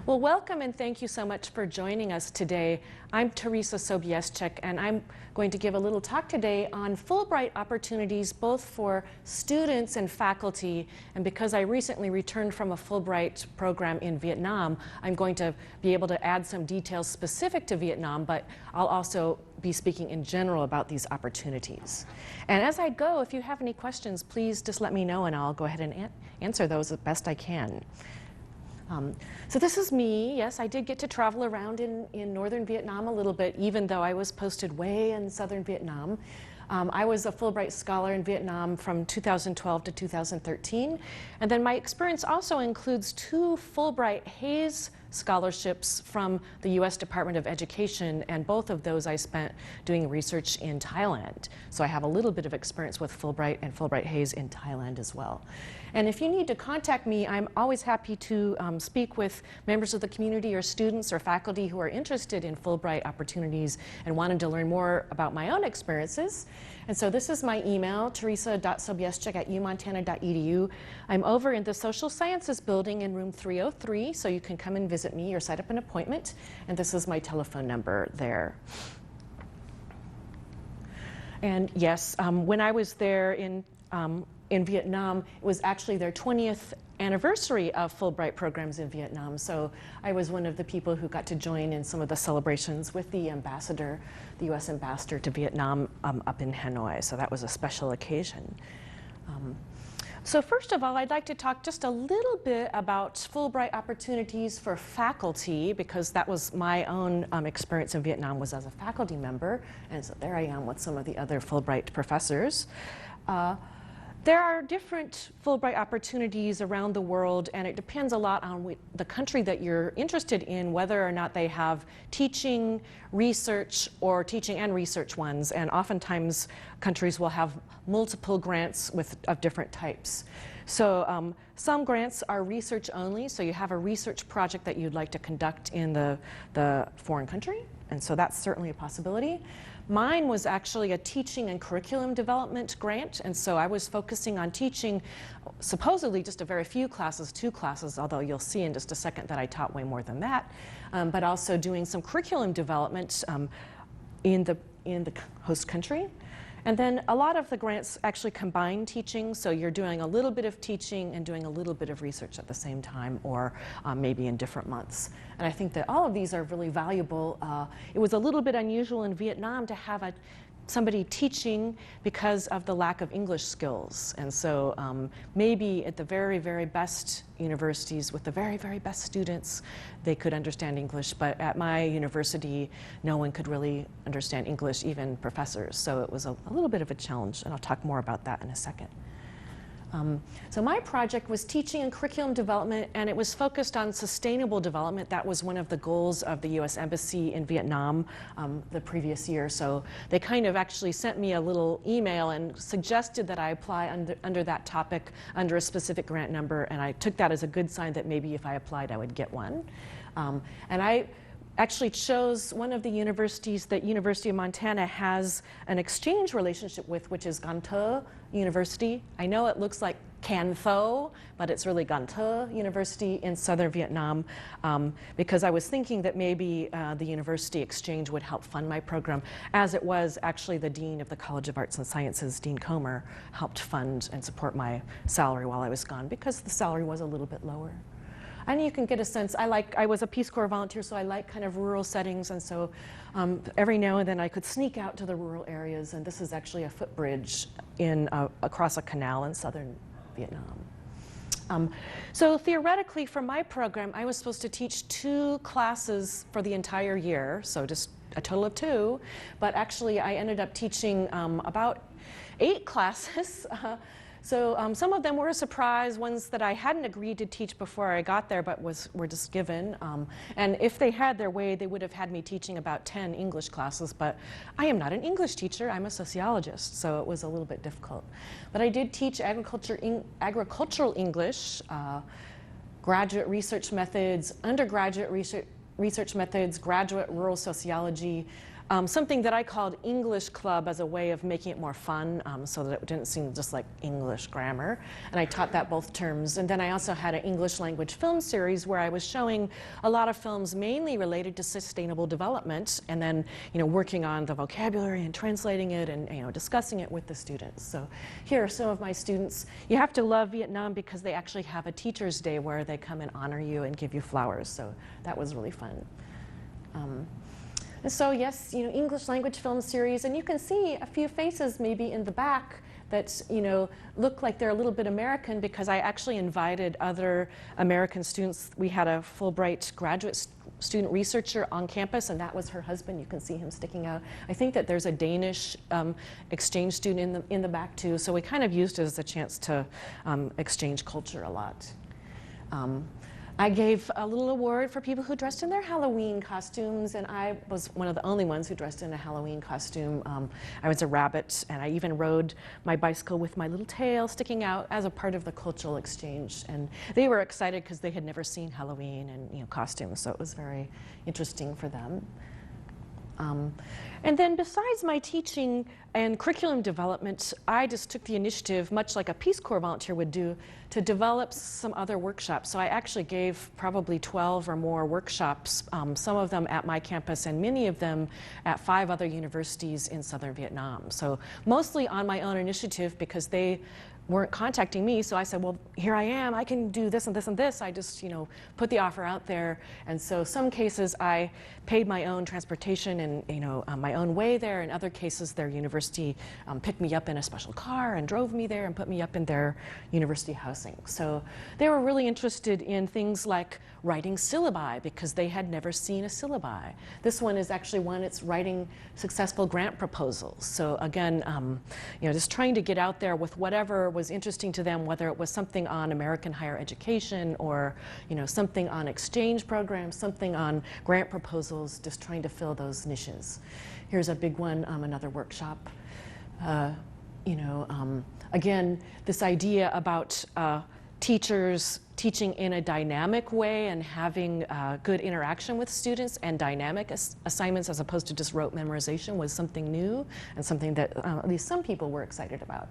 Well, welcome and thank you so much for joining us today. I'm Teresa Sobieszczyk, and I'm going to give a little talk today on Fulbright opportunities both for students and faculty. And because I recently returned from a Fulbright program in Vietnam, I'm going to be able to add some details specific to Vietnam, but I'll also be speaking in general about these opportunities. And as I go, if you have any questions, please just let me know and I'll go ahead and answer those as best I can. So this is me. Yes, I did get to travel around in northern Vietnam a little bit, even though I was posted way in southern Vietnam. I was a Fulbright scholar in Vietnam from 2012 to 2013. And then my experience also includes 2 Fulbright Hays scholarships from the US Department of Education, and both of those I spent doing research in Thailand. So I have a little bit of experience with Fulbright and Fulbright Hays in Thailand as well. And if you need to contact me, I'm always happy to speak with members of the community or students or faculty who are interested in Fulbright opportunities and wanted to learn more about my own experiences. And so this is my email, teresa.sobieszczyk@umontana.edu. I'm over in the Social Sciences building in room 303, so you can come and visit me or set up an appointment. And this is my telephone number there. And yes, when I was there in Vietnam, it was actually their 20th anniversary of Fulbright programs in Vietnam. So I was one of the people who got to join in some of the celebrations with the ambassador, the US ambassador to Vietnam up in Hanoi. So that was a special occasion. So first of all, I'd like to talk just a little bit about Fulbright opportunities for faculty, because that was my own experience in Vietnam was as a faculty member. And so there I am with some of the other Fulbright professors. There are different Fulbright opportunities around the world, and it depends a lot on the country that you're interested in, whether or not they have teaching, research, or teaching and research ones. And oftentimes, countries will have multiple grants of different types. So some grants are research only, so you have a research project that you'd like to conduct in the foreign country, and so that's certainly a possibility. Mine was actually a teaching and curriculum development grant, and so I was focusing on teaching supposedly just a very few classes, 2 classes, although you'll see in just a second that I taught way more than that, but also doing some curriculum development in the host country. And then a lot of the grants actually combine teaching, so you're doing a little bit of teaching and doing a little bit of research at the same time, or maybe in different months. And I think that all of these are really valuable. It was a little bit unusual in Vietnam to have somebody teaching because of the lack of English skills. And so maybe at the very, very best universities with the very, very best students, they could understand English. But at my university, no one could really understand English, even professors. So it was a little bit of a challenge, and I'll talk more about that in a second. So my project was teaching and curriculum development, and it was focused on sustainable development. That was one of the goals of the US Embassy in Vietnam the previous year. So they kind of actually sent me a little email and suggested that I apply under that topic under a specific grant number, and I took that as a good sign that maybe if I applied I would get one. And I actually chose one of the universities that University of Montana has an exchange relationship with, which is Gan Tho University. I know it looks like Can Tho, but it's really Gan Tho University in southern Vietnam, because I was thinking that maybe the university exchange would help fund my program, as it was actually the dean of the College of Arts and Sciences, Dean Comer, helped fund and support my salary while I was gone, because the salary was a little bit lower. And you can get a sense, I was a Peace Corps volunteer, so I like kind of rural settings, and so every now and then I could sneak out to the rural areas, and this is actually a footbridge across a canal in southern Vietnam. So theoretically, for my program, I was supposed to teach 2 classes for the entire year, so just a total of 2, but actually I ended up teaching about 8 classes. So some of them were a surprise, ones that I hadn't agreed to teach before I got there, but were just given. And if they had their way, they would have had me teaching about 10 English classes, but I am not an English teacher, I'm a sociologist, so it was a little bit difficult. But I did teach agricultural English, graduate research methods, undergraduate research methods, graduate rural sociology, something that I called English Club as a way of making it more fun, so that it didn't seem just like English grammar. And I taught that both terms. And then I also had an English language film series where I was showing a lot of films mainly related to sustainable development, and then working on the vocabulary and translating it and discussing it with the students. So here are some of my students. You have to love Vietnam because they actually have a Teacher's Day where they come and honor you and give you flowers. So that was really fun. And so yes, English language film series, and you can see a few faces maybe in the back that look like they're a little bit American, because I actually invited other American students. We had a Fulbright graduate student researcher on campus, and that was her husband. You can see him sticking out. I think that there's a Danish exchange student in the back too. So we kind of used it as a chance to exchange culture a lot. I gave a little award for people who dressed in their Halloween costumes, and I was one of the only ones who dressed in a Halloween costume. I was a rabbit, and I even rode my bicycle with my little tail sticking out as a part of the cultural exchange. And they were excited because they had never seen Halloween and costumes, so it was very interesting for them. And then besides my teaching and curriculum development, I just took the initiative, much like a Peace Corps volunteer would do, to develop some other workshops. So I actually gave probably 12 or more workshops, some of them at my campus and many of them at 5 other universities in southern Vietnam. So mostly on my own initiative, because they weren't contacting me, so I said, well, here I am, I can do this and this and this. I just, put the offer out there. And so some cases I paid my own transportation and, my own way there. In other cases, their university picked me up in a special car and drove me there and put me up in their university housing. So they were really interested in things like writing syllabi, because they had never seen a syllabi. This one is actually one, it's writing successful grant proposals. So again, just trying to get out there with whatever was interesting to them, whether it was something on American higher education or something on exchange programs, something on grant proposals, just trying to fill those niches. Here's a big one, another workshop. Again, this idea about teachers teaching in a dynamic way and having good interaction with students and dynamic assignments as opposed to just rote memorization was something new and something that at least some people were excited about.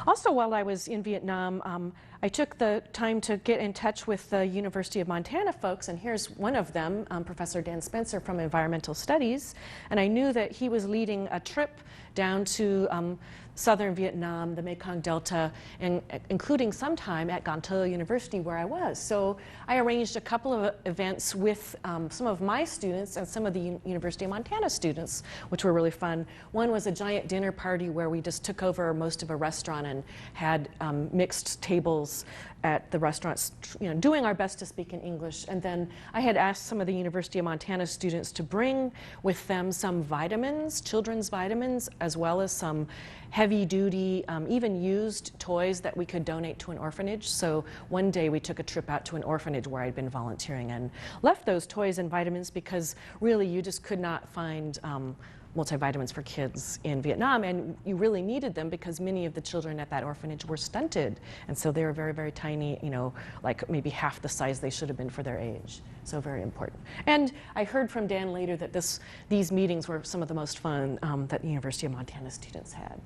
Also, while I was in Vietnam, I took the time to get in touch with the University of Montana folks, and here's one of them, Professor Dan Spencer from Environmental Studies, and I knew that he was leading a trip down to southern Vietnam, the Mekong Delta, and including some time at Gan Tho University where I was. So I arranged a couple of events with some of my students and some of the University of Montana students, which were really fun. One was a giant dinner party where we just took over most of a restaurant and had mixed tables at the restaurants, doing our best to speak in English. And then I had asked some of the University of Montana students to bring with them some vitamins, children's vitamins, as well as some heavy-duty, even used toys that we could donate to an orphanage. So one day we took a trip out to an orphanage where I'd been volunteering and left those toys and vitamins because really you just could not find multivitamins for kids in Vietnam, and you really needed them because many of the children at that orphanage were stunted, and so they were very, very tiny, like maybe half the size they should have been for their age. So very important. And I heard from Dan later that these meetings were some of the most fun that the University of Montana students had.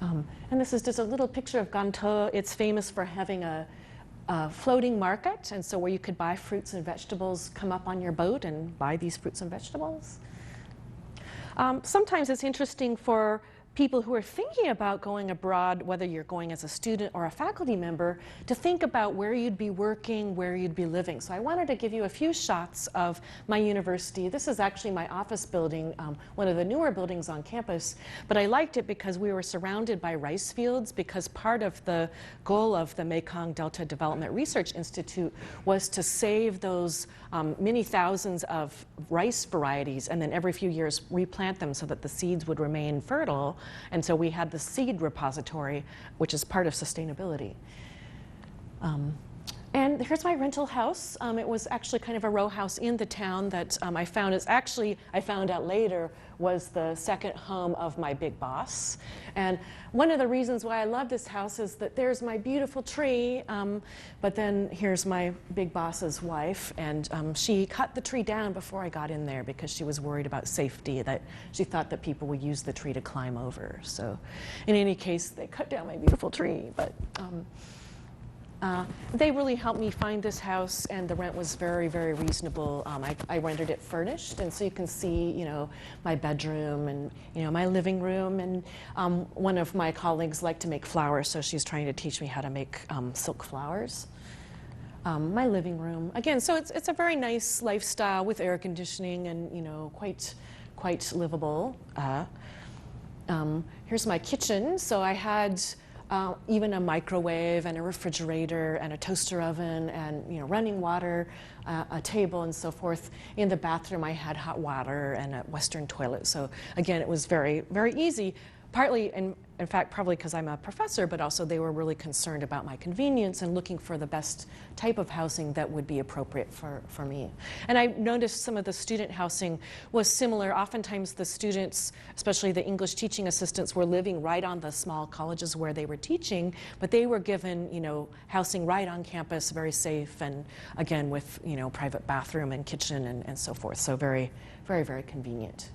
And this is just a little picture of Gan Tho. It's famous for having a floating market, and so where you could buy fruits and vegetables, come up on your boat and buy these fruits and vegetables. Sometimes it's interesting for people who are thinking about going abroad, whether you're going as a student or a faculty member, to think about where you'd be working, where you'd be living. So I wanted to give you a few shots of my university. This is actually my office building, one of the newer buildings on campus, but I liked it because we were surrounded by rice fields, because part of the goal of the Mekong Delta Development Research Institute was to save those many thousands of rice varieties and then every few years replant them so that the seeds would remain fertile. And so we had the seed repository, which is part of sustainability. And here's my rental house. It was actually kind of a row house in the town that I found. It's actually, I found out later, was the second home of my big boss. And one of the reasons why I love this house is that there's my beautiful tree, but then here's my big boss's wife, and she cut the tree down before I got in there because she was worried about safety, that she thought that people would use the tree to climb over. So in any case, they cut down my beautiful tree, but they really helped me find this house, and the rent was very, very reasonable. I rented it furnished, and so you can see, you know, my bedroom and, you know, my living room. And one of my colleagues liked to make flowers, so she's trying to teach me how to make silk flowers. My living room, again, so it's a very nice lifestyle with air conditioning and, you know, quite livable. Here's my kitchen. So I had even a microwave and a refrigerator and a toaster oven and, you know, running water, a table and so forth. In the bathroom I had hot water and a Western toilet. So again, it was very, very easy. Partly, in fact, probably because I'm a professor, but also they were really concerned about my convenience and looking for the best type of housing that would be appropriate for me. And I noticed some of the student housing was similar. Oftentimes the students, especially the English teaching assistants, were living right on the small colleges where they were teaching, but they were given, you know, housing right on campus, very safe, and again with, you know, private bathroom and kitchen and so forth. So very, very, very convenient.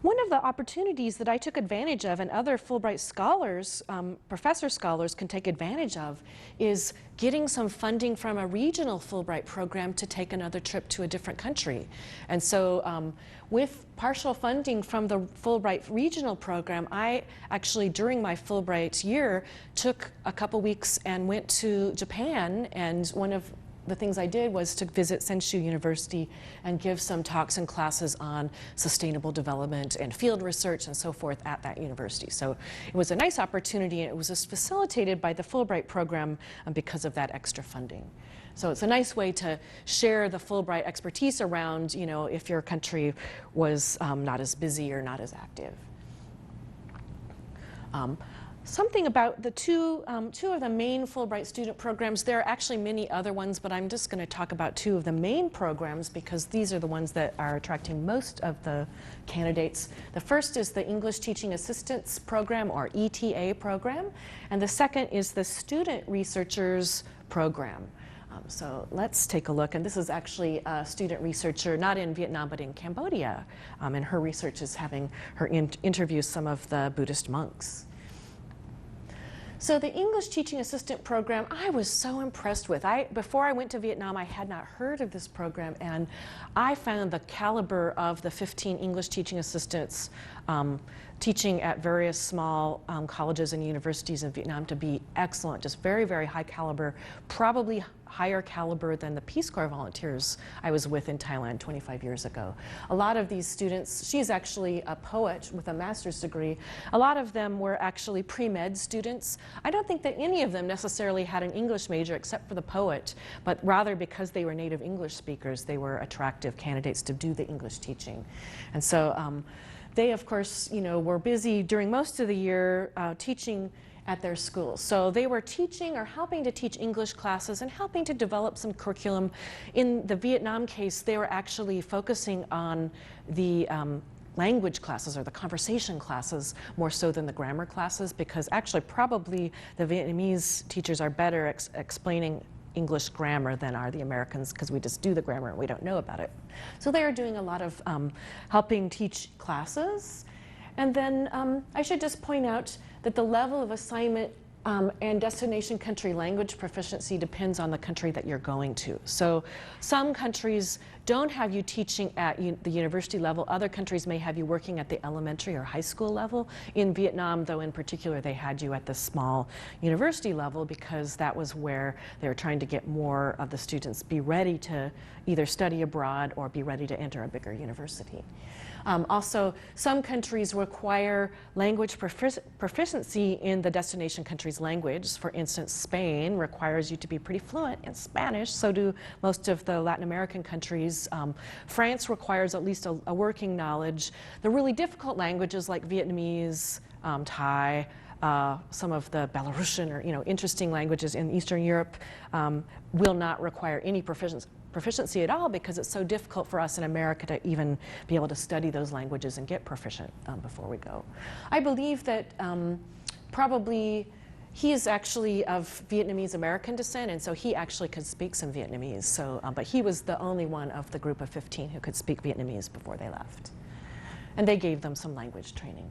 One of the opportunities that I took advantage of, and other Fulbright scholars, professor scholars can take advantage of, is getting some funding from a regional Fulbright program to take another trip to a different country. And so with partial funding from the Fulbright regional program, I actually, during my Fulbright year, took a couple weeks and went to Japan, and one of the things I did was to visit Senshu University and give some talks and classes on sustainable development and field research and so forth at that university. So it was a nice opportunity, and it was facilitated by the Fulbright program because of that extra funding. So it's a nice way to share the Fulbright expertise around, you know, if your country was not as busy or not as active. Something about the two of the main Fulbright student programs. There are actually many other ones, but I'm just going to talk about two of the main programs because these are the ones that are attracting most of the candidates. The first is the English Teaching Assistants Program, or ETA program, and the second is the Student Researchers Program. So let's take a look, and this is actually a student researcher, not in Vietnam, but in Cambodia, and her research is having her interview some of the Buddhist monks. So the English Teaching Assistant Program, I was so impressed with. Before I went to Vietnam, I had not heard of this program, and I found the caliber of the 15 English teaching assistants teaching at various small colleges and universities in Vietnam to be excellent, just very, very high caliber, probably higher caliber than the Peace Corps volunteers I was with in Thailand 25 years ago. A lot of these students, she's actually a poet with a master's degree, a lot of them were actually pre-med students. I don't think that any of them necessarily had an English major except for the poet, but rather because they were native English speakers, they were attractive candidates to do the English teaching. And so they, of course, you know, were busy during most of the year teaching at their schools. So they were teaching or helping to teach English classes and helping to develop some curriculum. In the Vietnam case, they were actually focusing on the language classes or the conversation classes more so than the grammar classes, because actually probably the Vietnamese teachers are better explaining English grammar than are the Americans, because we just do the grammar and we don't know about it. So they are doing a lot of helping teach classes. And then I should just point out that the level of assignment and destination country language proficiency depends on the country that you're going to. So some countries don't have you teaching at the university level. Other countries may have you working at the elementary or high school level. In Vietnam, though, in particular, they had you at the small university level because that was where they were trying to get more of the students be ready to either study abroad or be ready to enter a bigger university. Also, some countries require language proficiency in the destination country's language. For instance, Spain requires you to be pretty fluent in Spanish, so do most of the Latin American countries. France requires at least a working knowledge. The really difficult languages like Vietnamese, Thai, some of the Belarusian or interesting languages in Eastern Europe will not require any proficiency at all, because it's so difficult for us in America to even be able to study those languages and get proficient before we go. I believe that probably he is actually of Vietnamese American descent, and so he actually could speak some Vietnamese. So, but he was the only one of the group of 15 who could speak Vietnamese before they left. And they gave them some language training.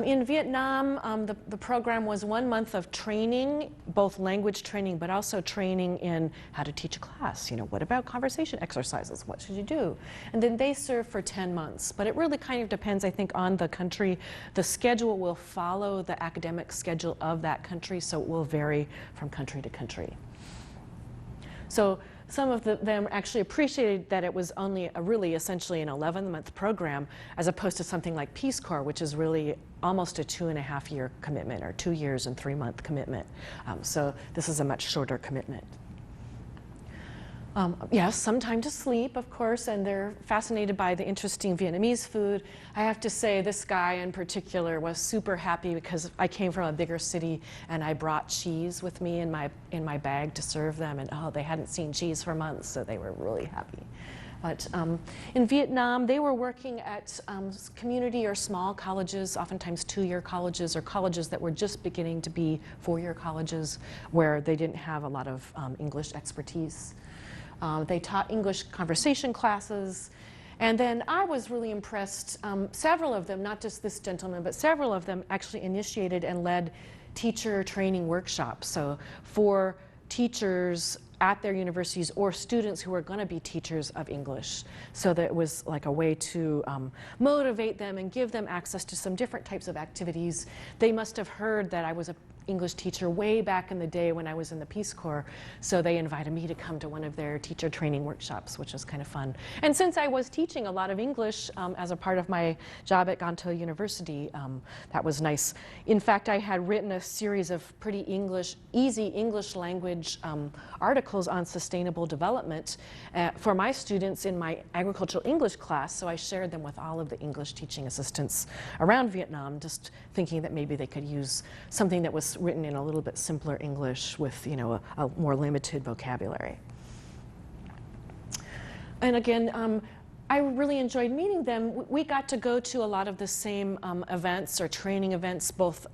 In Vietnam, the program was 1 month of training, both language training, but also training in how to teach a class. What about conversation exercises? What should you do? And then they serve for 10 months. But it really kind of depends, I think, on the country. The schedule will follow the academic schedule of that country, so it will vary from country to country. So some of them actually appreciated that it was only really essentially an 11-month program, as opposed to something like Peace Corps, which is really almost a 2.5-year commitment, or 2 years and 3-month commitment. So this is a much shorter commitment. Yes, some time to sleep, of course, and they're fascinated by the interesting Vietnamese food. I have to say, this guy in particular was super happy because I came from a bigger city and I brought cheese with me in my bag to serve them, and they hadn't seen cheese for months, so they were really happy. But in Vietnam, they were working at community or small colleges, oftentimes 2-year colleges, or colleges that were just beginning to be 4-year colleges, where they didn't have a lot of English expertise. They taught English conversation classes. And then I was really impressed. Several of them, not just this gentleman, but several of them actually initiated and led teacher training workshops. So for teachers at their universities or students who are going to be teachers of English. So that it was like a way to motivate them and give them access to some different types of activities. They must have heard that I was an English teacher way back in the day when I was in the Peace Corps, so they invited me to come to one of their teacher training workshops, which was kind of fun. And since I was teaching a lot of English as a part of my job at Ganto University, that was nice. In fact, I had written a series of pretty easy English language articles on sustainable development for my students in my agricultural English class, so I shared them with all of the English teaching assistants around Vietnam, just thinking that maybe they could use something that was written in a little bit simpler English with, a more limited vocabulary. And again, I really enjoyed meeting them. We got to go to a lot of the same events or training events, both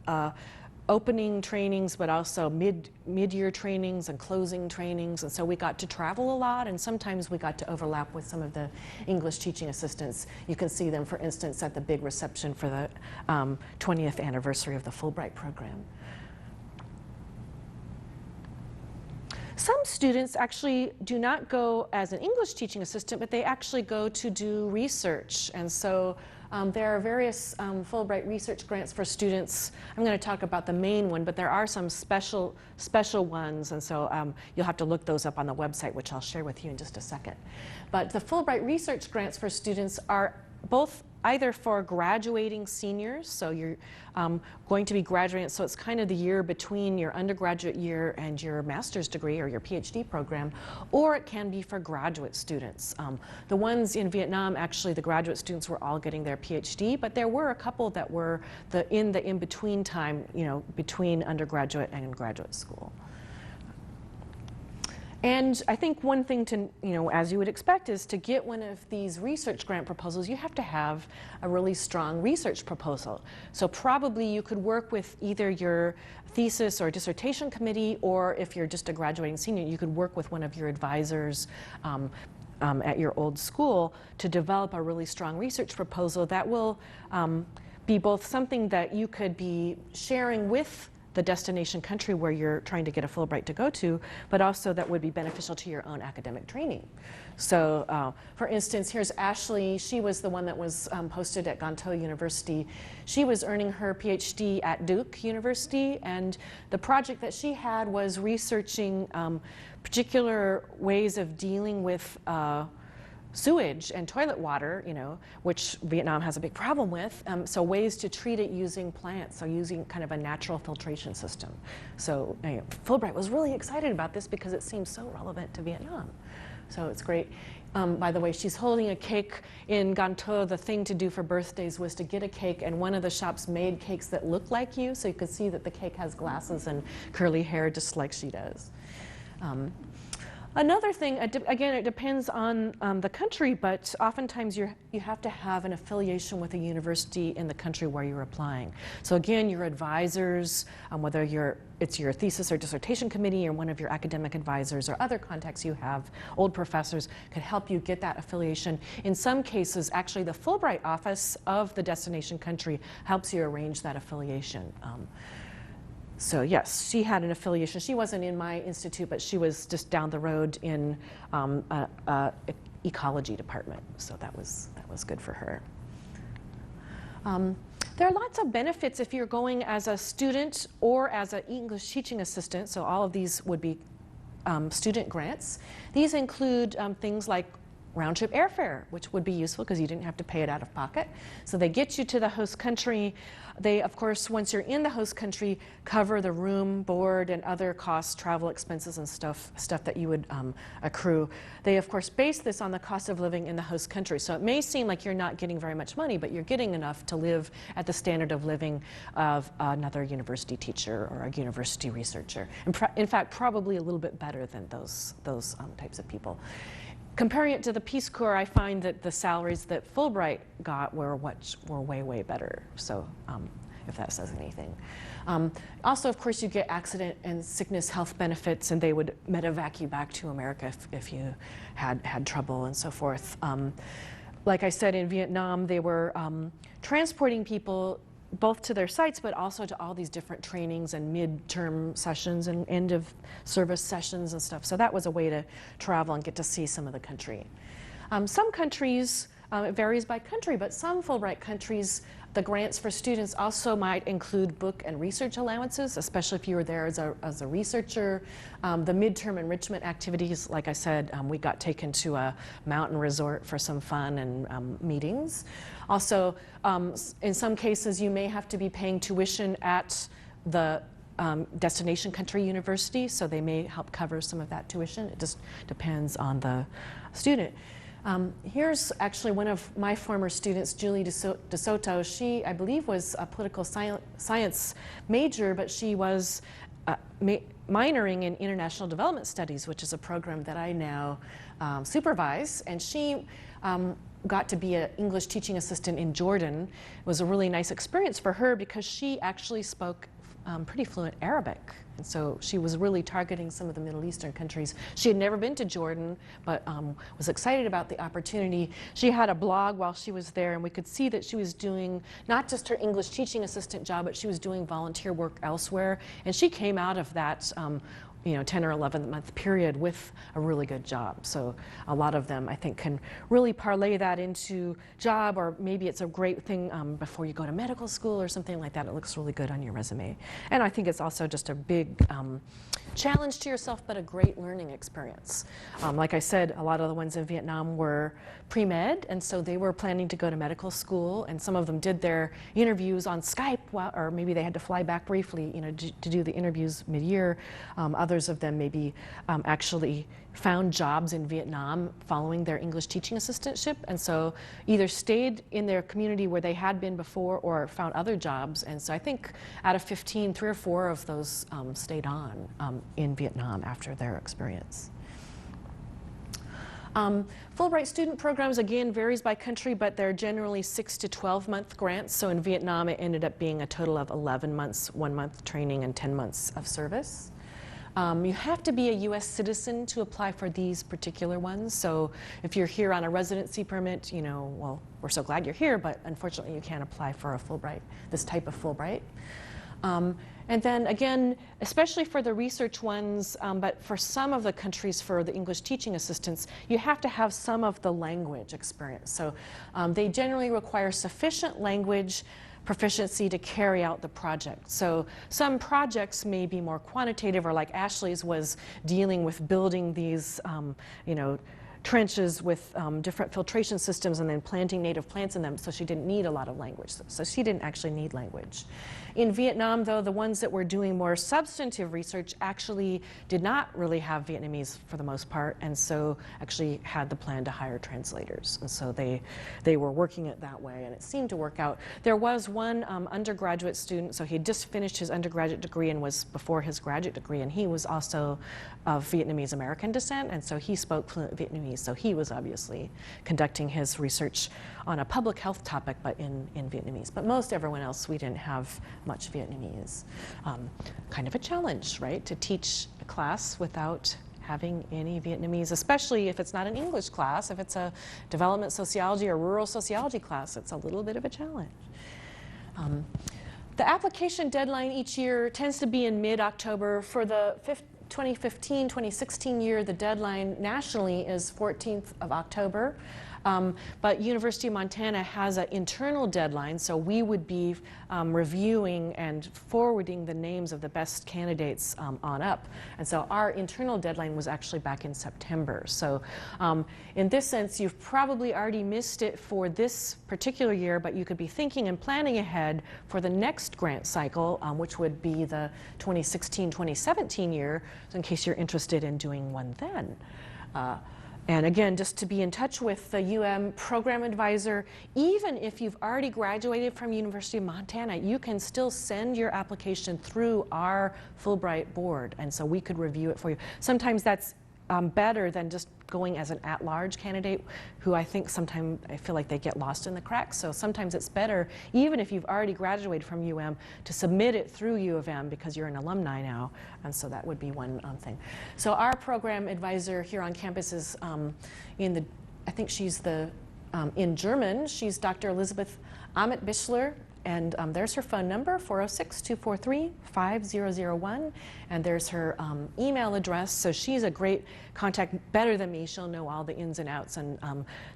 opening trainings, but also mid-year trainings and closing trainings. And so we got to travel a lot, and sometimes we got to overlap with some of the English teaching assistants. You can see them, for instance, at the big reception for the 20th anniversary of the Fulbright program. Some students actually do not go as an English teaching assistant, but they actually go to do research. And so there are various Fulbright research grants for students. I'm going to talk about the main one, but there are some special ones, and so you'll have to look those up on the website, which I'll share with you in just a second. But the Fulbright research grants for students are both either for graduating seniors, so you're going to be graduating, so it's kind of the year between your undergraduate year and your master's degree or your PhD program, or it can be for graduate students. The ones in Vietnam, actually the graduate students were all getting their PhD, but there were a couple that were in the in-between time, between undergraduate and graduate school. And I think one thing to, as you would expect, is to get one of these research grant proposals, you have to have a really strong research proposal. So probably you could work with either your thesis or dissertation committee, or if you're just a graduating senior, you could work with one of your advisors at your old school to develop a really strong research proposal that will be both something that you could be sharing with the destination country where you're trying to get a Fulbright to go to, but also that would be beneficial to your own academic training. So for instance, here's Ashley. She was the one that was posted at Ganto University. She was earning her PhD at Duke University, and the project that she had was researching particular ways of dealing with sewage and toilet water, which Vietnam has a big problem with, so ways to treat it using plants, so using kind of a natural filtration system. So Fulbright was really excited about this because it seems so relevant to Vietnam. So it's great. By the way, she's holding a cake in Gantou. The thing to do for birthdays was to get a cake, and one of the shops made cakes that look like you, so you could see that the cake has glasses and curly hair just like she does. Another thing, again, it depends on the country, but oftentimes you have to have an affiliation with a university in the country where you're applying. So again, your advisors, whether it's your thesis or dissertation committee or one of your academic advisors or other contacts you have, old professors, could help you get that affiliation. In some cases, actually the Fulbright office of the destination country helps you arrange that affiliation. So yes, she had an affiliation. She wasn't in my institute, but she was just down the road in ecology department. So that was good for her. There are lots of benefits if you're going as a student or as an English teaching assistant. So all of these would be student grants. These include things like round-trip airfare, which would be useful because you didn't have to pay it out of pocket. So they get you to the host country. They, of course, once you're in the host country, cover the room, board, and other costs, travel expenses and stuff that you would accrue. They, of course, base this on the cost of living in the host country. So it may seem like you're not getting very much money, but you're getting enough to live at the standard of living of another university teacher or a university researcher. And in fact, probably a little bit better than those types of people. Comparing it to the Peace Corps, I find that the salaries that Fulbright got were way, way better. So if that says anything. Also, of course, you get accident and sickness health benefits, and they would medevac you back to America if you had trouble and so forth. Like I said, in Vietnam, they were transporting people both to their sites, but also to all these different trainings and midterm sessions and end of service sessions and stuff. So that was a way to travel and get to see some of the country. Some countries, it varies by country, but some Fulbright countries, the grants for students also might include book and research allowances, especially if you were there as a researcher. The midterm enrichment activities, like I said, we got taken to a mountain resort for some fun and meetings. Also, in some cases, you may have to be paying tuition at the destination country university, so they may help cover some of that tuition. It just depends on the student. Here's actually one of my former students, Julie DeSoto. She, I believe, was a political science major, but she was minoring in international development studies, which is a program that I now supervise. And she got to be an English teaching assistant in Jordan. It was a really nice experience for her because she actually spoke pretty fluent Arabic. And so she was really targeting some of the Middle Eastern countries. She had never been to Jordan, but was excited about the opportunity. She had a blog while she was there, and we could see that she was doing not just her English teaching assistant job, but she was doing volunteer work elsewhere. And she came out of that 10 or 11 month period with a really good job. So a lot of them, I think, can really parlay that into job, or maybe it's a great thing before you go to medical school or something like that. It looks really good on your resume. And I think it's also just a big challenge to yourself, but a great learning experience. Like I said, a lot of the ones in Vietnam were pre-med, and so they were planning to go to medical school, and some of them did their interviews on Skype, or maybe they had to fly back briefly, to do the interviews mid-year. Others of them maybe actually found jobs in Vietnam following their English teaching assistantship, and so either stayed in their community where they had been before or found other jobs. And so I think out of 15, 3 or 4 of those stayed on in Vietnam after their experience. Fulbright student programs, again, varies by country, but they're generally 6 to 12 month grants. So in Vietnam, it ended up being a total of 11 months, 1 month training, and 10 months of service. You have to be a U.S. citizen to apply for these particular ones. So if you're here on a residency permit, well, we're so glad you're here, but unfortunately you can't apply for a Fulbright, this type of Fulbright. And then again, especially for the research ones, but for some of the countries for the English teaching assistants, you have to have some of the language experience. So they generally require sufficient language proficiency to carry out the project. So some projects may be more quantitative, or like Ashley's was dealing with building these, trenches with different filtration systems and then planting native plants in them, so she didn't need a lot of language. So she didn't actually need language. In Vietnam, though, the ones that were doing more substantive research actually did not really have Vietnamese for the most part, and so actually had the plan to hire translators. And so they were working it that way, and it seemed to work out. There was one undergraduate student, so he had just finished his undergraduate degree and was before his graduate degree, and he was also of Vietnamese American descent, and so he spoke fluent Vietnamese, so he was obviously conducting his research on a public health topic, but in Vietnamese. But most everyone else, we didn't have much Vietnamese. Kind of a challenge, right, to teach a class without having any Vietnamese, especially if it's not an English class. If it's a development sociology or rural sociology class, it's a little bit of a challenge. The application deadline each year tends to be in mid-October. For the 2015-2016 year, the deadline nationally is 14th of October. But University of Montana has an internal deadline, so we would be reviewing and forwarding the names of the best candidates on up. And so our internal deadline was actually back in September. So in this sense, you've probably already missed it for this particular year, but you could be thinking and planning ahead for the next grant cycle, which would be the 2016-2017 year, so in case you're interested in doing one then. And again, just to be in touch with the program advisor, even if you've already graduated from University of Montana, you can still send your application through our Fulbright board, and so we could review it for you. Sometimes that's better than just going as an at-large candidate, who I think sometimes I feel like they get lost in the cracks. So sometimes it's better, even if you've already graduated from UM, to submit it through U of M because you're an alumni now, and so that would be one thing. So our program advisor here on campus is I think she's in German, she's Dr. Elizabeth Amit-Bichler. And there's her phone number, 406-243-5001. And there's her email address. So she's a great contact, better than me. She'll know all the ins and outs and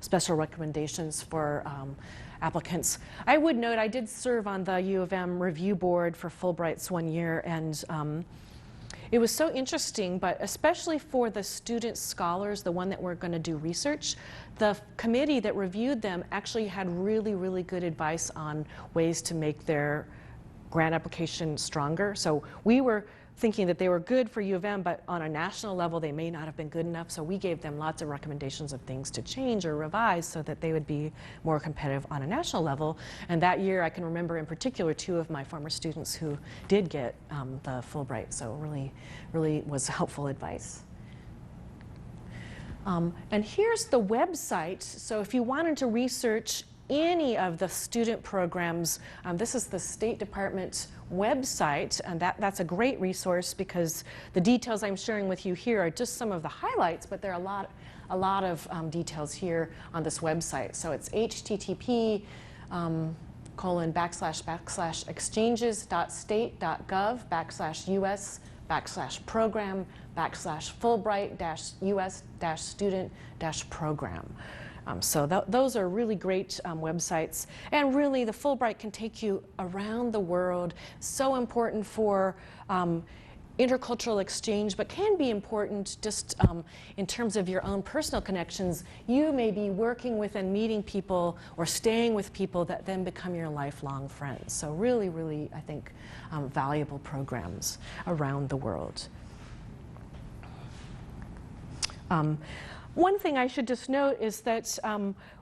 special recommendations for applicants. I would note I did serve on the U of M review board for Fulbrights one year. And it was so interesting, but especially for the student scholars, the one that were going to do research, the committee that reviewed them actually had really, really good advice on ways to make their grant application stronger. So we were thinking that they were good for U of M, but on a national level, they may not have been good enough. So we gave them lots of recommendations of things to change or revise so that they would be more competitive on a national level. And that year, I can remember in particular 2 of my former students who did get the Fulbright. So really, really was helpful advice. And here's the website. So if you wanted to research any of the student programs, this is the State Department website, and that's a great resource because the details I'm sharing with you here are just some of the highlights, but there are a lot of details here on this website. So it's http://exchanges.state.gov/us/Fulbright-US-student-program. So those are really great websites. And really, the Fulbright can take you around the world. So important for intercultural exchange, but can be important just in terms of your own personal connections. You may be working with and meeting people or staying with people that then become your lifelong friends. So really, really, I think, valuable programs around the world. One thing I should just note is that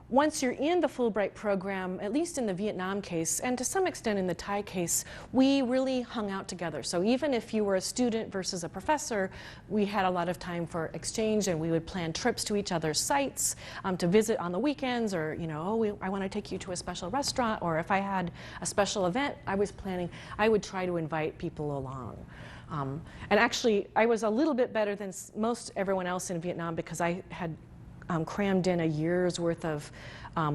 once you're in the Fulbright program, at least in the Vietnam case, and to some extent in the Thai case, we really hung out together. So even if you were a student versus a professor, we had a lot of time for exchange, and we would plan trips to each other's sites to visit on the weekends, or, you know, I want to take you to a special restaurant, or if I had a special event I was planning, I would try to invite people along. And actually, I was a little bit better than most everyone else in Vietnam because I had crammed in a year's worth of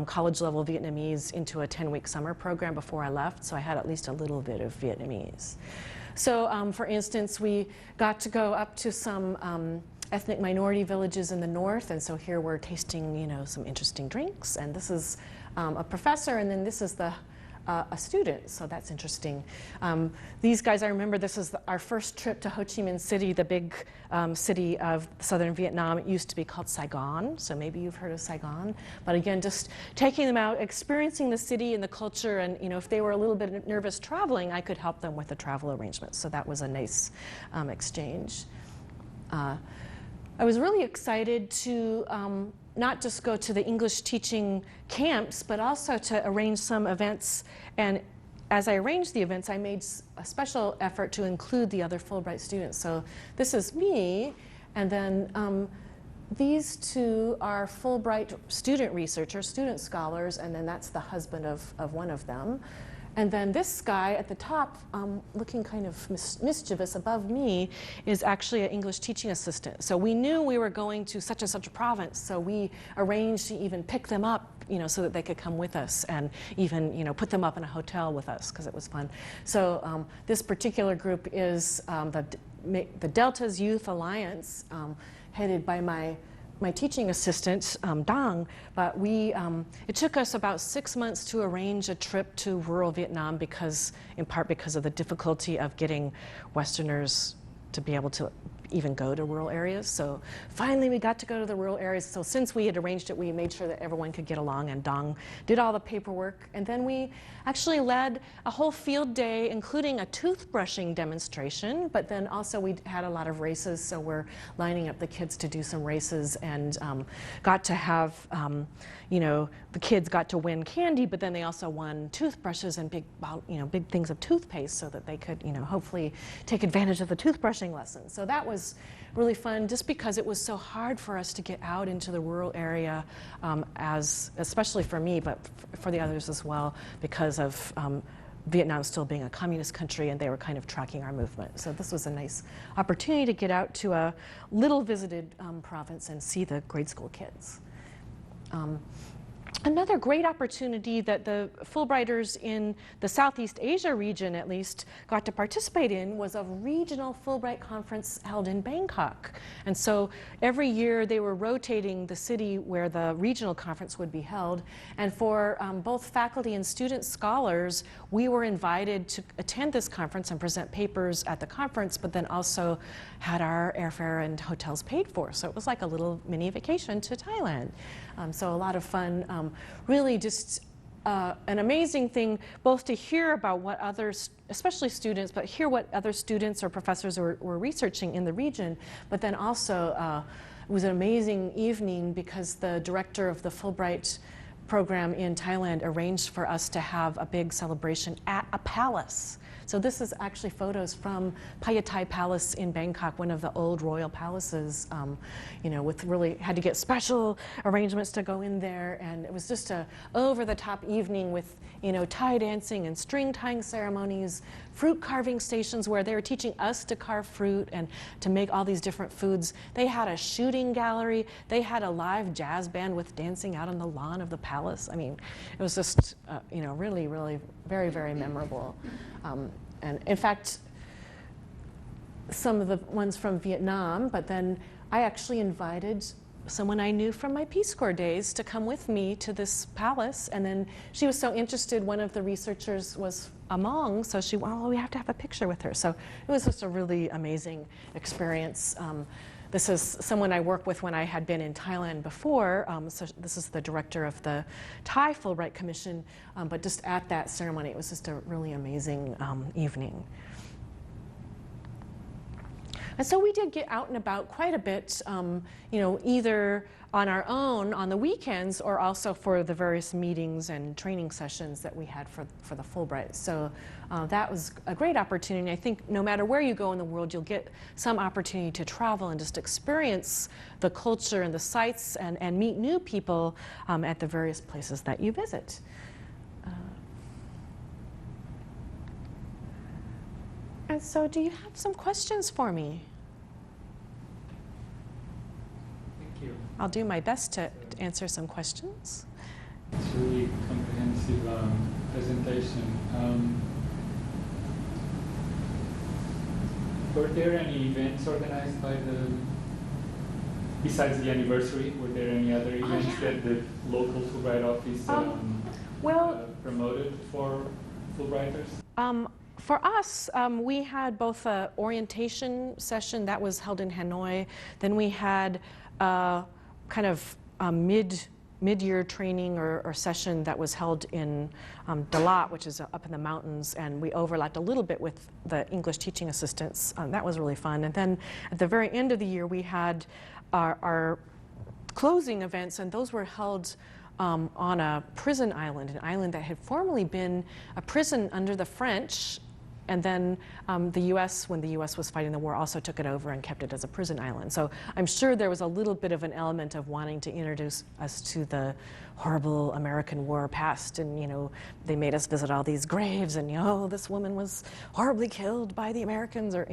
college-level Vietnamese into a 10-week summer program before I left, so I had at least a little bit of Vietnamese. So, for instance, we got to go up to some ethnic minority villages in the north, and so here we're tasting, you know, some interesting drinks. And this is a professor, and then this is the a student, so that's interesting. These guys, I remember this is our first trip to Ho Chi Minh City, the big city of southern Vietnam. It used to be called Saigon, so maybe you've heard of Saigon. But again, just taking them out, experiencing the city and the culture, and if they were a little bit nervous traveling, I could help them with the travel arrangements. So that was a nice exchange. I was really excited to not just go to the English teaching camps, but also to arrange some events. And as I arranged the events, I made a special effort to include the other Fulbright students. So this is me, and then these two are Fulbright student researchers, student scholars, and then that's the husband of one of them. And then this guy at the top, looking kind of mischievous above me, is actually an English teaching assistant. So we knew we were going to such and such a province, so we arranged to even pick them up, so that they could come with us, and even, put them up in a hotel with us, because it was fun. So this particular group is the Delta's Youth Alliance, headed by my teaching assistant, Dang, but it took us about 6 months to arrange a trip to rural Vietnam in part because of the difficulty of getting Westerners to be able to even go to rural areas. So finally we got to go to the rural areas. So since we had arranged it, we made sure that everyone could get along, and Dong did all the paperwork. And then we actually led a whole field day, including a toothbrushing demonstration, but then also we had a lot of races, so we're lining up the kids to do some races, and got to have, the kids got to win candy, but then they also won toothbrushes and big things of toothpaste, so that they could, hopefully take advantage of the toothbrushing lesson. So that was really fun, just because it was so hard for us to get out into the rural area, especially for me, but for the others as well, because of Vietnam still being a communist country, and they were kind of tracking our movement. So this was a nice opportunity to get out to a little visited province and see the grade school kids. Another great opportunity that the Fulbrighters in the Southeast Asia region, at least, got to participate in was a regional Fulbright conference held in Bangkok. And so every year they were rotating the city where the regional conference would be held. And for both faculty and student scholars, we were invited to attend this conference and present papers at the conference, but then also had our airfare and hotels paid for. So it was like a little mini vacation to Thailand. So a lot of fun. Really just an amazing thing, both to hear about what others, especially students, but hear what other students or professors were researching in the region. But then also, it was an amazing evening because the director of the Fulbright program in Thailand arranged for us to have a big celebration at a palace. So this is actually photos from Payatai Palace in Bangkok, one of the old royal palaces, with really, had to get special arrangements to go in there. And it was just a over-the-top evening with, Thai dancing and string tying ceremonies, fruit carving stations where they were teaching us to carve fruit and to make all these different foods. They had a shooting gallery. They had a live jazz band with dancing out on the lawn of the palace. I mean, it was just, really, really very, very memorable. And in fact, some of the ones from Vietnam, but then I actually invited someone I knew from my Peace Corps days to come with me to this palace. And then she was so interested, one of the researchers was among, so we have to have a picture with her. So it was just a really amazing experience. This is someone I worked with when I had been in Thailand before. So this is the director of the Thai Fulbright Commission. But just at that ceremony, it was just a really amazing evening. And so we did get out and about quite a bit, either on our own on the weekends or also for the various meetings and training sessions that we had for the Fulbright. So that was a great opportunity. I think no matter where you go in the world, you'll get some opportunity to travel and just experience the culture and the sites and meet new people at the various places that you visit. And so do you have some questions for me? Thank you. I'll do my best to answer some questions. It's a really comprehensive presentation. Were there any events organized by besides the anniversary, were there any other events that the local Fulbright office promoted for Fulbrighters? For us, we had both an orientation session that was held in Hanoi, then we had kind of mid-year training or session that was held in Dalat, which is up in the mountains, and we overlapped a little bit with the English teaching assistants. That was really fun. And then at the very end of the year, we had our closing events, and those were held on a prison island, an island that had formerly been a prison under the French, and then the U.S., when the U.S. was fighting the war, also took it over and kept it as a prison island. So I'm sure there was a little bit of an element of wanting to introduce us to the horrible American war past, and they made us visit all these graves, and this woman was horribly killed by the Americans, or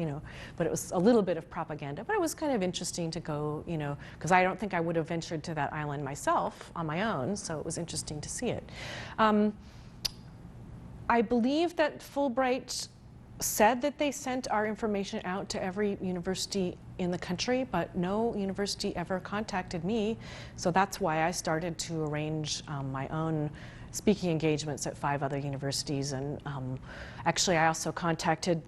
but it was a little bit of propaganda. But it was kind of interesting to go, because I don't think I would have ventured to that island myself on my own, so it was interesting to see it. I believe that Fulbright said that they sent our information out to every university in the country, but no university ever contacted me. So that's why I started to arrange my own speaking engagements at 5 other universities. And actually, I also contacted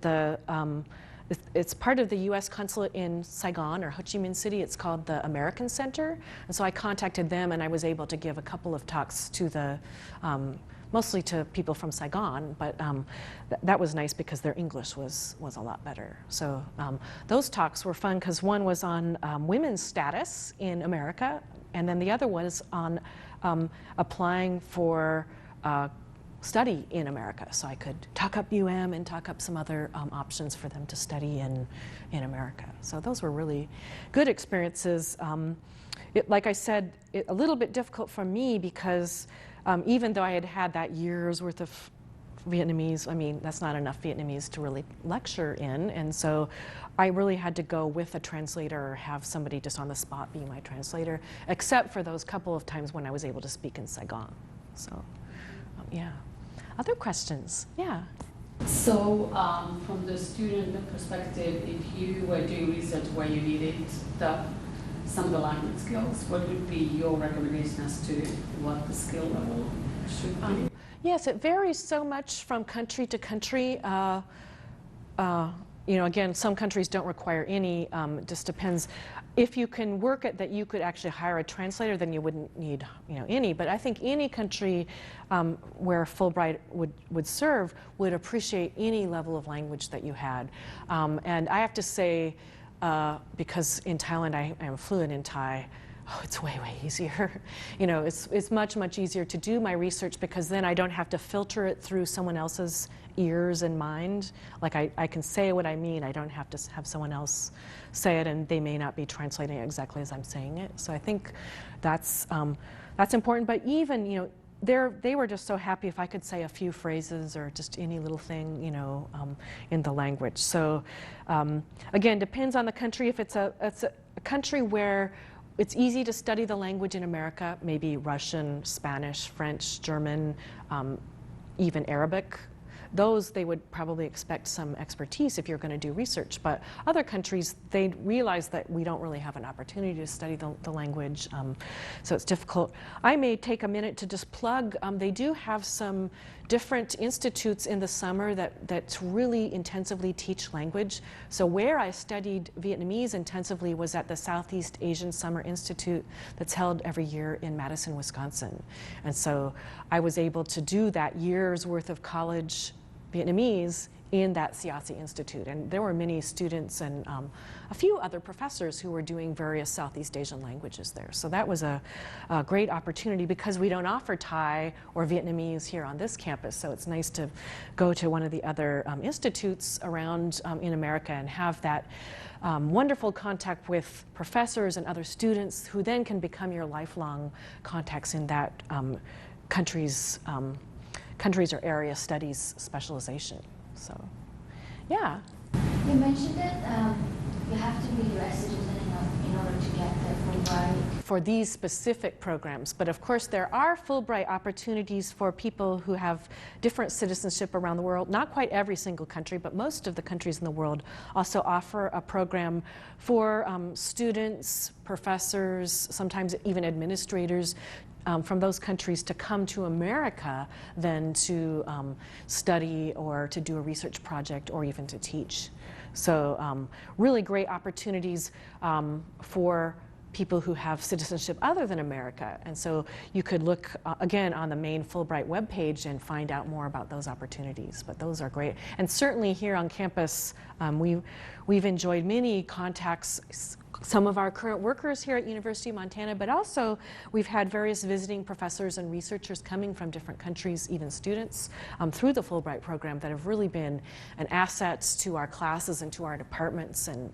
it's part of the U.S. consulate in Saigon or Ho Chi Minh City. It's called the American Center. And so I contacted them, and I was able to give a couple of talks to the mostly to people from Saigon, but that was nice because their English was a lot better. So those talks were fun because one was on women's status in America, and then the other was on applying for study in America. So I could talk up UM and talk up some other options for them to study in America. So those were really good experiences. Like I said, a little bit difficult for me because even though I had had that year's worth of Vietnamese, I mean, that's not enough Vietnamese to really lecture in, and so I really had to go with a translator or have somebody just on the spot be my translator, except for those couple of times when I was able to speak in Saigon. So, yeah. Other questions? Yeah. So, from the student perspective, if you were doing research where you needed some of the language skills, what would be your recommendation as to what the skill level should be? Yes, it varies so much from country to country. Again, some countries don't require any. It just depends. If you can work it that you could actually hire a translator, then you wouldn't need any. But I think any country where Fulbright would serve would appreciate any level of language that you had. And I have to say, because in Thailand I am fluent in Thai, it's way easier. It's much easier to do my research because then I don't have to filter it through someone else's ears and mind. Like I can say what I mean. I don't have to have someone else say it, and they may not be translating it exactly as I'm saying it. So I think that's important. But even they were just so happy if I could say a few phrases or just any little thing, in the language. So again, depends on the country. If it's a country where it's easy to study the language in America, maybe Russian, Spanish, French, German, even Arabic. Those they would probably expect some expertise if you're going to do research. But other countries, they realize that we don't really have an opportunity to study the language, so it's difficult. I may take a minute to just plug. They do have some different institutes in the summer that really intensively teach language. So where I studied Vietnamese intensively was at the Southeast Asian Summer Institute that's held every year in Madison, Wisconsin. And so I was able to do that year's worth of college Vietnamese in that CIASI Institute. And there were many students and a few other professors who were doing various Southeast Asian languages there. So that was a great opportunity because we don't offer Thai or Vietnamese here on this campus. So it's nice to go to one of the other institutes around in America and have that wonderful contact with professors and other students who then can become your lifelong contacts in that countries or area studies specialization. So, yeah. You mentioned that you have to be a U.S. citizen in order to get the Fulbright. For these specific programs, but of course there are Fulbright opportunities for people who have different citizenship around the world. Not quite every single country, but most of the countries in the world also offer a program for students, professors, sometimes even administrators from those countries to come to America than to study or to do a research project or even to teach. So really great opportunities for people who have citizenship other than America. And so you could look, again, on the main Fulbright webpage and find out more about those opportunities. But those are great. And certainly here on campus, we've enjoyed many contacts, some of our current workers here at University of Montana, but also we've had various visiting professors and researchers coming from different countries, even students, through the Fulbright program that have really been an asset to our classes and to our departments, and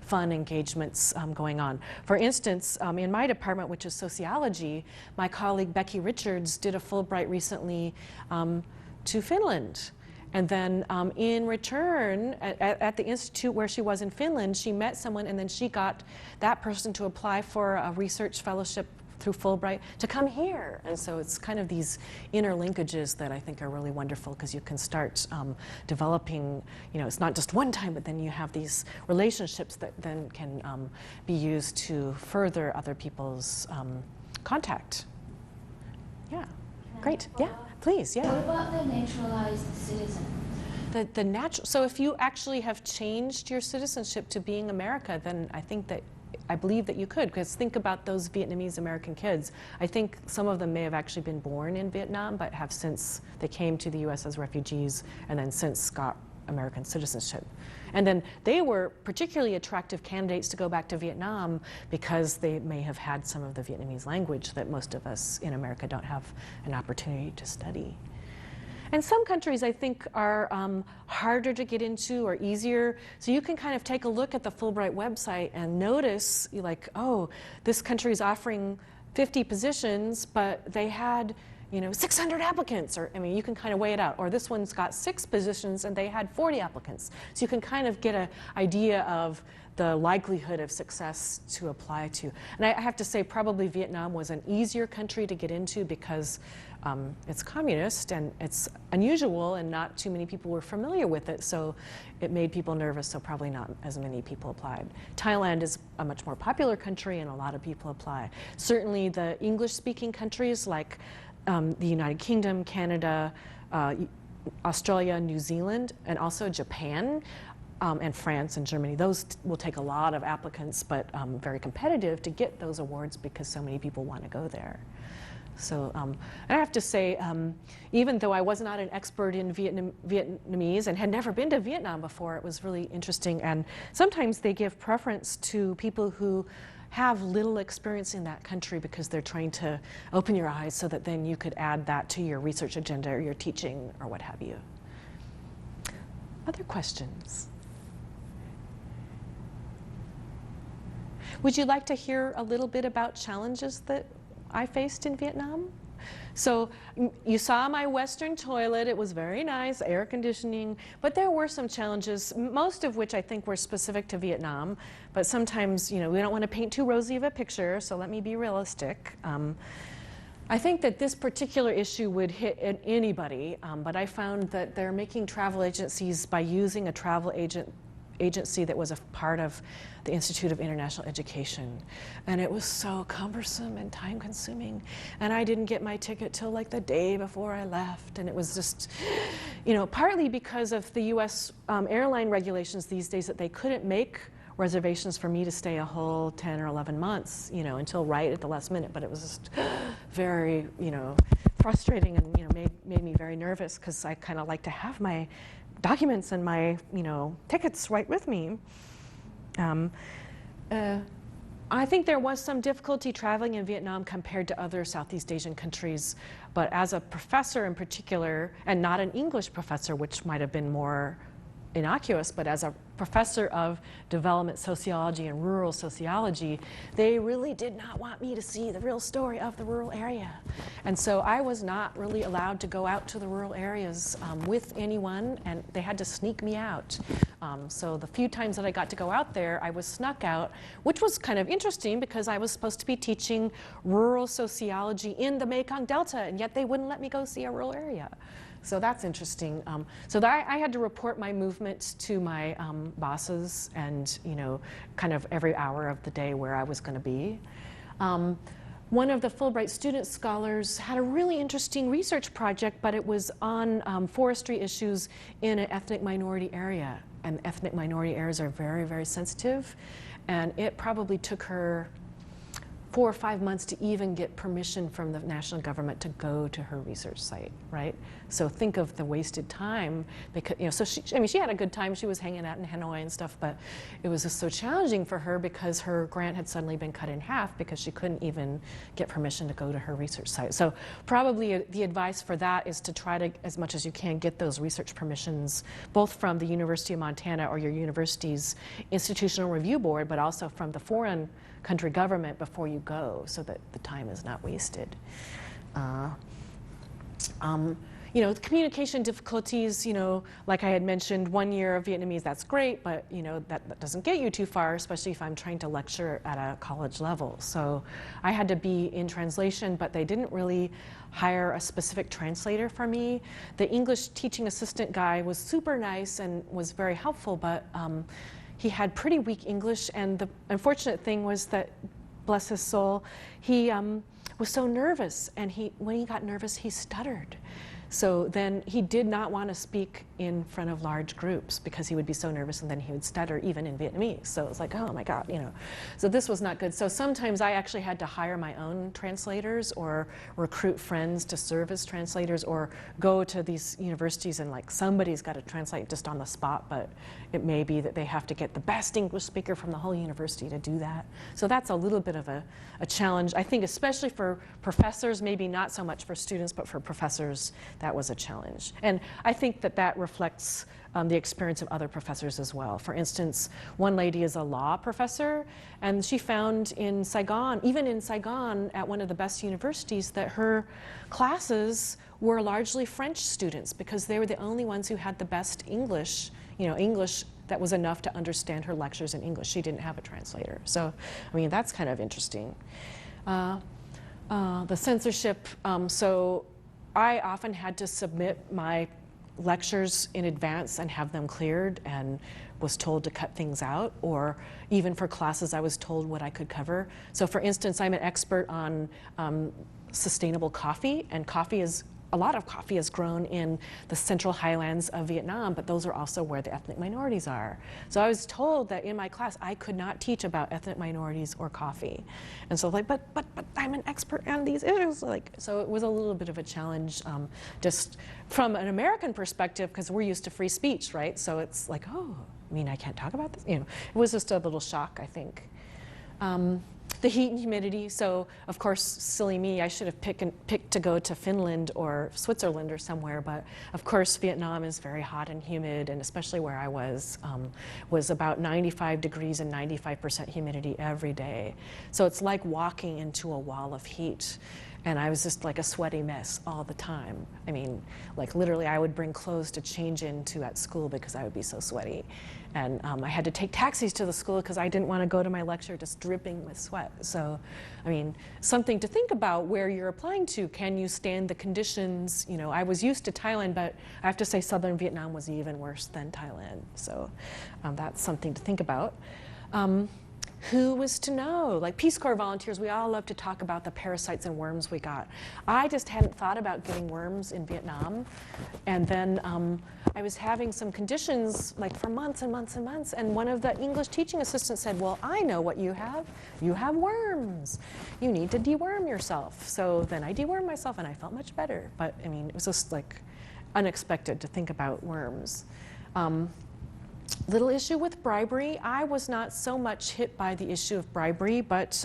fun engagements going on. For instance, in my department, which is sociology, my colleague Becky Richards did a Fulbright recently to Finland. And then in return, at the institute where she was in Finland, she met someone, and then she got that person to apply for a research fellowship through Fulbright to come here. And so it's kind of these interlinkages that I think are really wonderful, because you can start developing, it's not just one time, but then you have these relationships that then can be used to further other people's contact. Yeah, great, yeah. Please, yeah. What about the naturalized citizen? The natural. So if you actually have changed your citizenship to being America, then I believe that you could. Because think about those Vietnamese American kids. I think some of them may have actually been born in Vietnam, but have since they came to the U.S. as refugees, and then since got American citizenship. And then they were particularly attractive candidates to go back to Vietnam because they may have had some of the Vietnamese language that most of us in America don't have an opportunity to study. And some countries, I think, are harder to get into or easier. So you can kind of take a look at the Fulbright website and notice, like, oh, this country is offering 50 positions, but they had 600 applicants, or you can kind of weigh it out. Or this one's got 6 positions and they had 40 applicants. So you can kind of get an idea of the likelihood of success to apply to. And I have to say, probably Vietnam was an easier country to get into because it's communist and it's unusual and not too many people were familiar with it. So it made people nervous, so probably not as many people applied. Thailand is a much more popular country and a lot of people apply. Certainly the English-speaking countries like the United Kingdom, Canada, Australia, New Zealand, and also Japan, and France and Germany. Those will take a lot of applicants, but very competitive to get those awards because so many people want to go there. So, and I have to say, even though I was not an expert in Vietnamese and had never been to Vietnam before, it was really interesting. And sometimes they give preference to people who have little experience in that country because they're trying to open your eyes so that then you could add that to your research agenda or your teaching or what have you. Other questions? Would you like to hear a little bit about challenges that I faced in Vietnam? So you saw my Western toilet. It was very nice, air conditioning, but there were some challenges, most of which I think were specific to Vietnam. But sometimes, we don't want to paint too rosy of a picture, so let me be realistic. I think that this particular issue would hit anybody, but I found that they're making travel agencies by using a travel agency that was a part of the Institute of International Education. And it was so cumbersome and time consuming. And I didn't get my ticket till like the day before I left. And it was just, partly because of the US airline regulations these days that they couldn't make reservations for me to stay a whole 10 or 11 months, until right at the last minute. But it was just very, frustrating and, made me very nervous because I kind of like to have my documents and my, tickets right with me. I think there was some difficulty traveling in Vietnam compared to other Southeast Asian countries, but as a professor in particular, and not an English professor, which might have been more innocuous, but as a professor of development sociology and rural sociology, they really did not want me to see the real story of the rural area. And so I was not really allowed to go out to the rural areas with anyone, and they had to sneak me out. So the few times that I got to go out there, I was snuck out, which was kind of interesting because I was supposed to be teaching rural sociology in the Mekong Delta, and yet they wouldn't let me go see a rural area. So that's interesting. So I had to report my movements to my bosses and, kind of every hour of the day where I was going to be. one of the Fulbright student scholars had a really interesting research project, but it was on forestry issues in an ethnic minority area. And ethnic minority areas are very, very sensitive. And it probably took her 4 or 5 months to even get permission from the national government to go to her research site, right? So think of the wasted time, because, you know, so she had a good time. She was hanging out in Hanoi and stuff, but it was just so challenging for her because her grant had suddenly been cut in half because she couldn't even get permission to go to her research site. So probably the advice for that is to try to, as much as you can, get those research permissions, both from the University of Montana or your university's institutional review board, but also from the foreign country government before you go, so that the time is not wasted. You know, the communication difficulties, you know, like I had mentioned, 1 year of Vietnamese, that's great, but you know, that doesn't get you too far, especially if I'm trying to lecture at a college level. So I had to be in translation, but they didn't really hire a specific translator for me. The English teaching assistant guy was super nice and was very helpful, but he had pretty weak English, and the unfortunate thing was that, bless his soul, he was so nervous, and when he got nervous, he stuttered. So then he did not want to speak in front of large groups because he would be so nervous, and then he would stutter even in Vietnamese. So it was like, oh my God, you know. So this was not good. So sometimes I actually had to hire my own translators or recruit friends to serve as translators, or go to these universities and like somebody's got to translate just on the spot, but it may be that they have to get the best English speaker from the whole university to do that. So that's a little bit of a challenge. I think especially for professors, maybe not so much for students, but for professors, that was a challenge. And I think that that reflects the experience of other professors as well. For instance, one lady is a law professor, and she found in Saigon, even in Saigon at one of the best universities, that her classes were largely French students because they were the only ones who had the best English, you know, English that was enough to understand her lectures in English. She didn't have a translator. So, I mean, that's kind of interesting. The censorship, so I often had to submit my lectures in advance and have them cleared, and was told to cut things out, or even for classes I was told what I could cover. So for instance, I'm an expert on sustainable coffee, and a lot of coffee is grown in the central highlands of Vietnam, but those are also where the ethnic minorities are. So I was told that in my class I could not teach about ethnic minorities or coffee. And so like, but I'm an expert on these issues. Like, so it was a little bit of a challenge, just from an American perspective, because we're used to free speech, right? So it's like, oh, I mean, I can't talk about this? You know, it was just a little shock, I think. The heat and humidity, so of course, silly me, I should have picked to go to Finland or Switzerland or somewhere, but of course Vietnam is very hot and humid, and especially where I was about 95 degrees and 95% humidity every day. So it's like walking into a wall of heat. And I was just like a sweaty mess all the time. I mean, like literally I would bring clothes to change into at school because I would be so sweaty. And I had to take taxis to the school because I didn't want to go to my lecture just dripping with sweat. So, I mean, something to think about where you're applying to. Can you stand the conditions? You know, I was used to Thailand, but I have to say southern Vietnam was even worse than Thailand. So that's something to think about. Who was to know? Like Peace Corps volunteers, we all love to talk about the parasites and worms we got. I just hadn't thought about getting worms in Vietnam. And then I was having some conditions like for months and months and months. And one of the English teaching assistants said, well, I know what you have. You have worms. You need to deworm yourself. So then I dewormed myself and I felt much better. But I mean, it was just like unexpected to think about worms. Little issue with bribery. I was not so much hit by the issue of bribery, but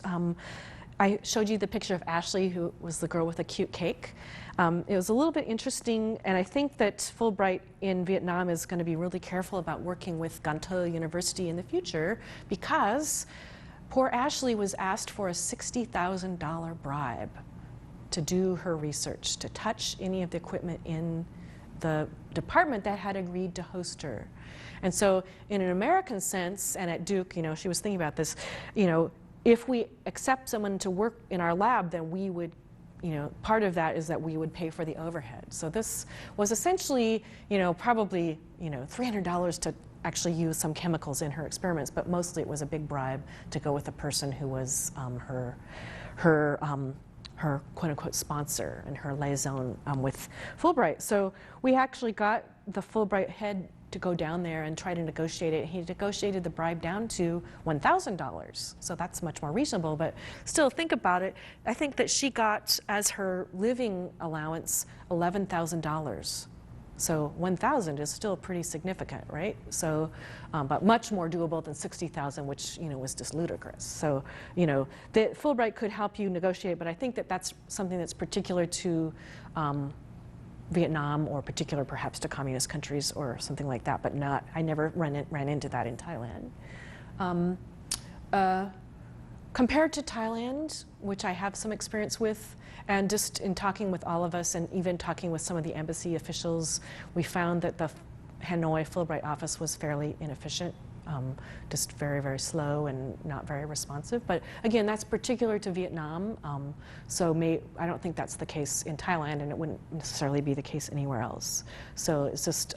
I showed you the picture of Ashley, who was the girl with a cute cake. It was a little bit interesting, and I think that Fulbright in Vietnam is going to be really careful about working with Gan Tho University in the future, because poor Ashley was asked for a $60,000 bribe to do her research, to touch any of the equipment in the department that had agreed to host her. And so in an American sense, and at Duke, you know, she was thinking about this, you know, if we accept someone to work in our lab, then we would, you know, part of that is that we would pay for the overhead. So this was essentially, you know, probably, you know, $300 to actually use some chemicals in her experiments, but mostly it was a big bribe to go with a person who was her quote-unquote sponsor and her liaison with Fulbright. So we actually got the Fulbright head to go down there and try to negotiate it. He negotiated the bribe down to $1,000. So that's much more reasonable, but still think about it. I think that she got as her living allowance $11,000. So 1,000 is still pretty significant, right? So, but much more doable than 60,000, which was just ludicrous. So, the Fulbright could help you negotiate, but I think that that's something that's particular to Vietnam, or particular perhaps to communist countries or something like that, but not. I never ran into that in Thailand. Compared to Thailand, which I have some experience with, and just in talking with all of us and even talking with some of the embassy officials, we found that the Hanoi Fulbright office was fairly inefficient, just very, very slow and not very responsive. But again, that's particular to Vietnam, I don't think that's the case in Thailand, and it wouldn't necessarily be the case anywhere else. So it's just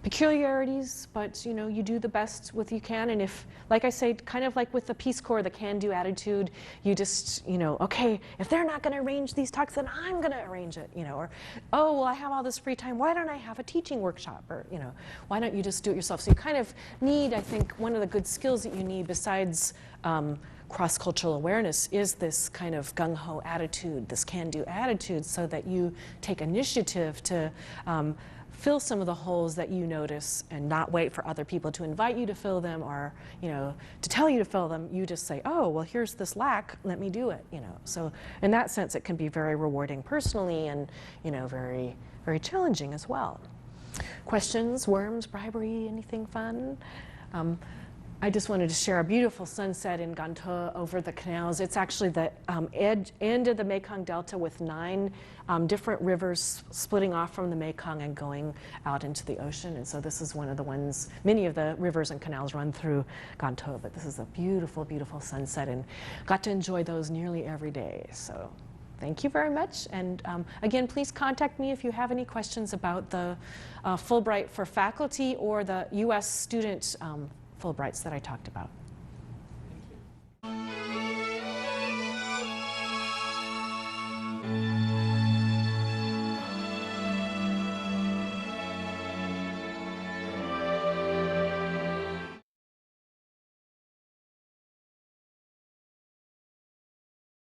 peculiarities, but you do the best with you can, and if, like I say, kind of like with the Peace Corps, the can-do attitude, you just, okay, if they're not going to arrange these talks, then I'm going to arrange it, or, oh, well, I have all this free time, why don't I have a teaching workshop, or, why don't you just do it yourself? So you kind of need, I think, one of the good skills that you need besides cross-cultural awareness is this kind of gung-ho attitude, this can-do attitude, so that you take initiative to fill some of the holes that you notice and not wait for other people to invite you to fill them or, to tell you to fill them. You just say, oh, well, here's this lack, let me do it, So in that sense, it can be very rewarding personally and, very, very challenging as well. Questions, worms, bribery, anything fun? I just wanted to share a beautiful sunset in Gan Tho over the canals. It's actually the end of the Mekong Delta with 9 different rivers splitting off from the Mekong and going out into the ocean. And so this is one of the ones, many of the rivers and canals run through Gan Tho, but this is a beautiful, beautiful sunset, and got to enjoy those nearly every day. So thank you very much. And again, please contact me if you have any questions about the Fulbright for faculty or the U.S. student Fulbrights that I talked about.